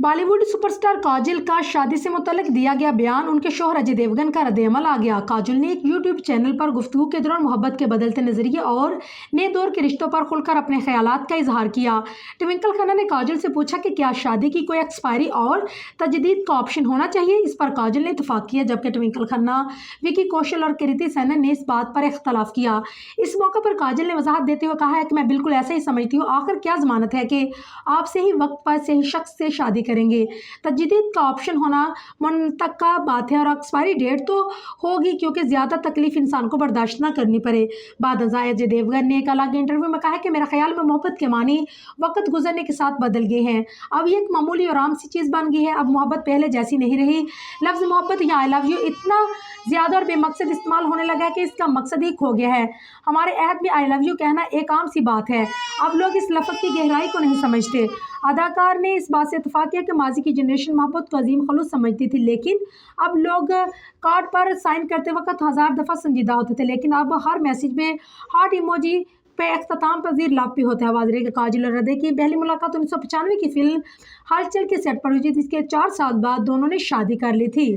Bollywood superstar Kajol का शादी से मुतल्लिक दिया गया बयान, उनके शौहर अजय देवगन का रद्द-ए-अमल आ गया। काजोल ने एक यूट्यूब चैनल पर गुफ्तगू के दौरान मोहब्बत के बदलते नजरिए और नए दौर के रिश्तों पर खुलकर अपने ख्यालात का इजहार किया। ट्विंकल खन्ना ने काजोल से पूछा कि क्या शादी की कोई एक्सपायरी और तजदीद का ऑप्शन होना चाहिए। इस पर काजोल ने इतफाक किया, जबकि ट्विंकल खन्ना, विकी कौशल और कृति सेनन ने इस बात पर इख्तलाफ किया। इस मौके पर काजोल ने वजाहत देते हुए कहा है कि मैं बिल्कुल ऐसा ही समझती हूँ। आखिर क्या जमानत है कि आप सही वक्त पर सही शख्स से शादी करेंगे। तजदीद का ऑप्शन होना मुन्तका बात है और एक्सपायरी डेट तो होगी, क्योंकि ज़्यादा तकलीफ इंसान को बर्दाश्त ना करनी पड़े। बाद अजय देवगन ने एक अलग इंटरव्यू में कहा कि मेरा ख्याल में मोहब्बत के मानी वक्त गुजरने के साथ बदल गए हैं। अब ये एक मामूली और आम सी चीज़ बन गई है। अब मोहब्बत पहले जैसी नहीं रही। लफ्ज़ मोहब्बत या आई लव यू इतना ज़्यादा और बेमकसद इस्तेमाल होने लगा है कि इसका मकसद ही खो गया है। हमारे अहद में आई लव यू कहना एक आम सी बात है। अब लोग इस लफ्ज़ की गहराई को नहीं समझते। अदाकार ने इस बात से इत्तफाक किया कि माजी की जनरेशन मोहब्बत को अजीम खलूस समझती थी, लेकिन अब लोग कार्ड पर साइन करते वक्त 1000 दफ़ा संजीदा होते थे, लेकिन अब हर मैसेज में हार्ट इमोजी पे अख्ताम पजीर लाभ भी होता है। वाज़ेह कि काजोल और हृदय की पहली मुलाकात 1995 की फिल्म हलचल के सेट पर हुई थी, जिसके 4 साल बाद दोनों ने शादी कर ली थी।